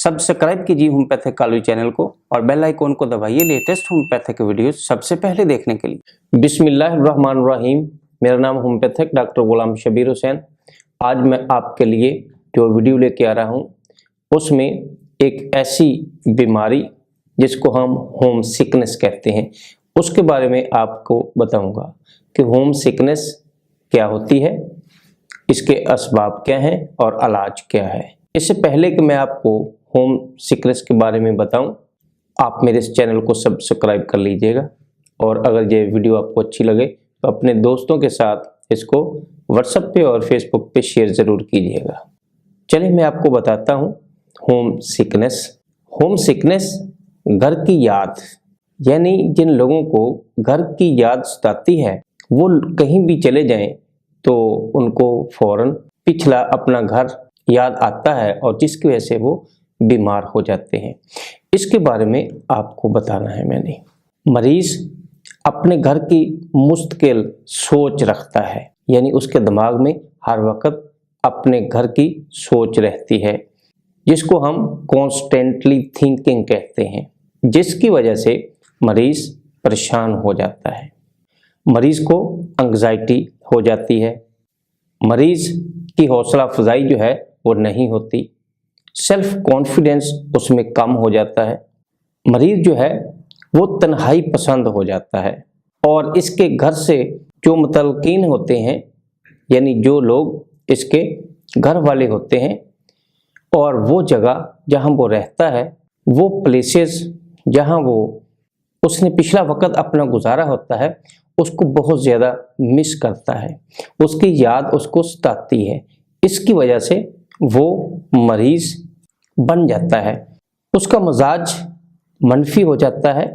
Subscribe कीजिए homeopathic Kalu channel को और बेल आइकॉन को दबाइए लेटेस्ट होम्योपैथिक वीडियो सबसे पहले देखने के लिए। बिस्मिल्लाहिर्रहमानिर्रहीम। मेरा नाम होम्योपैथिक डॉक्टर गुलाम शबीर हुसैन। आज मैं आपके लिए जो वीडियो लेके आ रहा हूँ उसमें एक ऐसी बीमारी जिसको हम होम सिकनेस कहते हैं उसके बारे में आपको बताऊंगा कि होम सिकनेस क्या होती है, इसके असबाब क्या हैं और इलाज क्या है। इससे पहले कि मैं आपको होम सिकनेस के बारे में बताऊं, आप मेरे इस चैनल को सब्सक्राइब कर लीजिएगा और अगर ये वीडियो आपको अच्छी लगे तो अपने दोस्तों के साथ इसको व्हाट्सएप पे और फेसबुक पे शेयर ज़रूर कीजिएगा। चलिए मैं आपको बताता हूँ होम सिकनेस। होम सिकनेस घर की याद, यानी जिन लोगों को घर की याद सताती है वो कहीं भी चले जाएं तो उनको फौरन पिछला अपना घर याद आता है और जिसकी वजह से वो बीमार हो जाते हैं। इसके बारे में आपको बताना है मैंने। मरीज अपने घर की मुस्तकिल सोच रखता है, यानी उसके दिमाग में हर वक्त अपने घर की सोच रहती है जिसको हम कॉन्स्टेंटली थिंकिंग कहते हैं, जिसकी वजह से मरीज परेशान हो जाता है। मरीज को एंग्जाइटी हो जाती है, मरीज की हौसला अफजाई जो है वो नहीं होती, सेल्फ कॉन्फिडेंस उसमें कम हो जाता है। मरीज जो है वो तन्हाई पसंद हो जाता है और इसके घर से जो मुतलकीन होते हैं, यानी जो लोग इसके घर वाले होते हैं और वो जगह जहां वो रहता है, वो प्लेसेस जहां वो उसने पिछला वक्त अपना गुजारा होता है उसको बहुत ज़्यादा मिस करता है, उसकी याद उसको सताती है। इसकी वजह से वो मरीज बन जाता है, उसका मजाज मनफी हो जाता है,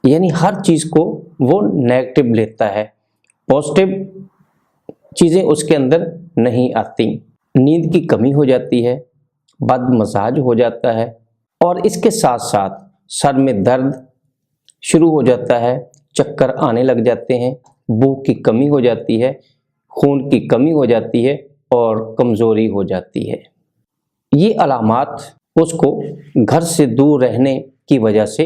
यानी हर चीज़ को वो नेगेटिव लेता है, पॉजिटिव चीज़ें उसके अंदर नहीं आती। नींद की कमी हो जाती है, बदमजाज हो जाता है और इसके साथ साथ सर में दर्द शुरू हो जाता है, चक्कर आने लग जाते हैं, भूख की कमी हो जाती है, खून की कमी हो जाती है और कमज़ोरी हो जाती है। ये अलामात उसको घर से दूर रहने की वजह से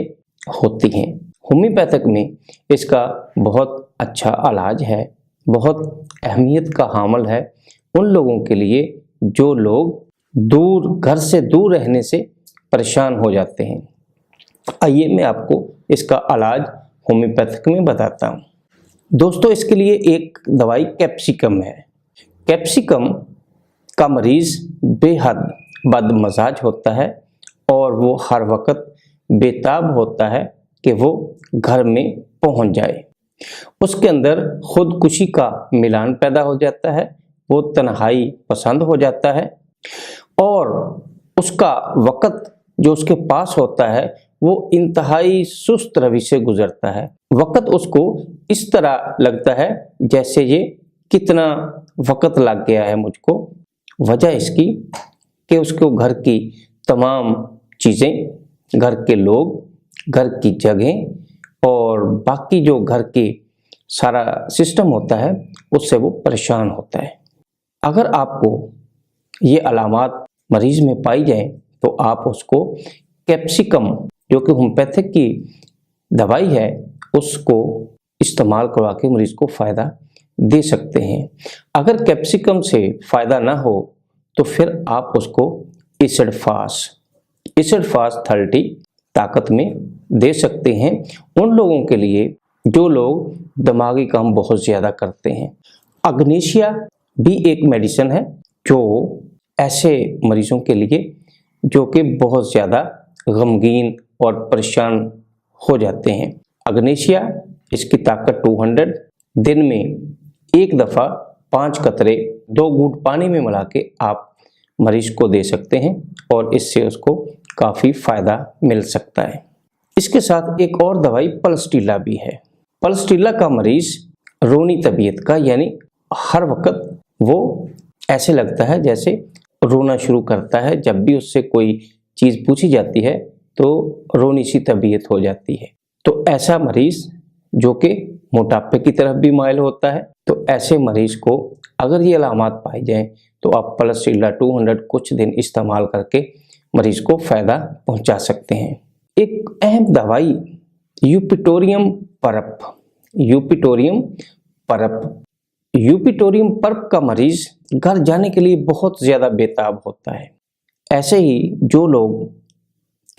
होती हैं। होम्योपैथिक में इसका बहुत अच्छा इलाज है, बहुत अहमियत का हामिल है उन लोगों के लिए जो लोग घर से दूर रहने से परेशान हो जाते हैं। आइए मैं आपको इसका इलाज होम्योपैथिक में बताता हूँ। दोस्तों, इसके लिए एक दवाई कैप्सिकम है। कैप्सिकम का मरीज बेहद बदमजाज होता है और वो हर वक्त बेताब होता है कि वो घर में पहुंच जाए। उसके अंदर खुदकुशी का मिलान पैदा हो जाता है, वो तन्हाई पसंद हो जाता है और उसका वक्त जो उसके पास होता है वो इंतहाई सुस्त रवि से गुजरता है। वक्त उसको इस तरह लगता है जैसे ये कितना वक्त लग गया है मुझको। वजह इसकी कि उसको घर की तमाम चीज़ें, घर के लोग, घर की जगह और बाकी जो घर की सारा सिस्टम होता है उससे वो परेशान होता है। अगर आपको ये अलामात मरीज में पाई जाए तो आप उसको कैप्सिकम, जो कि होम्योपैथिक की दवाई है, उसको इस्तेमाल करवा के मरीज को फ़ायदा दे सकते हैं। अगर कैप्सिकम से फ़ायदा ना हो तो फिर आप उसको एसिड फास्ट 30 ताकत में दे सकते हैं उन लोगों के लिए जो लोग दिमागी काम बहुत ज़्यादा करते हैं। अग्नेशिया भी एक मेडिसिन है जो ऐसे मरीजों के लिए जो कि बहुत ज़्यादा गमगीन और परेशान हो जाते हैं। अग्नेशिया, इसकी ताकत 200, दिन में एक दफ़ा 5 कतरे 2 घूंट पानी में मिला के आप मरीज को दे सकते हैं और इससे उसको काफ़ी फ़ायदा मिल सकता है। इसके साथ एक और दवाई पल्सटीला भी है। पल्सटीला का मरीज रोनी तबीयत का, यानी हर वक्त वो ऐसे लगता है जैसे रोना शुरू करता है, जब भी उससे कोई चीज़ पूछी जाती है तो रोनी सी तबीयत हो जाती है। तो ऐसा मरीज जो कि मोटापे की तरफ भी माइल होता है, तो ऐसे मरीज को अगर ये अलामात पाई जाएं तो आप पल्सटीला 200 कुछ दिन इस्तेमाल करके मरीज को फायदा पहुंचा सकते हैं। एक अहम दवाई यूपिटोरियम परप। यूपिटोरियम परप, यूपिटोरियम परप का मरीज घर जाने के लिए बहुत ज्यादा बेताब होता है। ऐसे ही जो लोग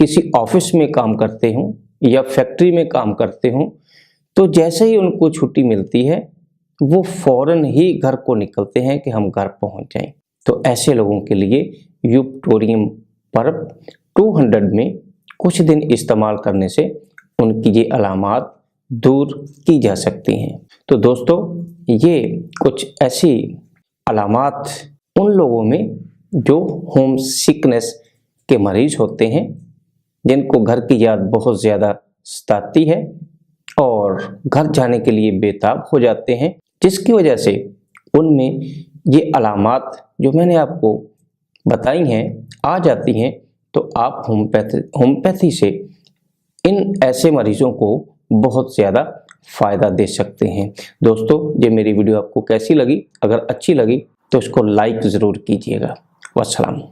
किसी ऑफिस में काम करते हों या फैक्ट्री में काम करते हों, तो जैसे ही उनको छुट्टी मिलती है वो फौरन ही घर को निकलते हैं कि हम घर पहुंच जाएं। तो ऐसे लोगों के लिए यूपिटोरियम परप 200 में कुछ दिन इस्तेमाल करने से उनकी ये अलामात दूर की जा सकती हैं। तो दोस्तों, ये कुछ ऐसी अलामात उन लोगों में जो होम सिकनेस के मरीज होते हैं, जिनको घर की याद बहुत ज़्यादा सताती है और घर जाने के लिए बेताब हो जाते हैं, जिसकी वजह से उनमें ये अलामात जो मैंने आपको बताई हैं आ जाती हैं। तो आप होम्योपैथी से इन ऐसे मरीजों को बहुत ज़्यादा फ़ायदा दे सकते हैं। दोस्तों, ये मेरी वीडियो आपको कैसी लगी? अगर अच्छी लगी तो इसको लाइक ज़रूर कीजिएगा। वस्सलाम।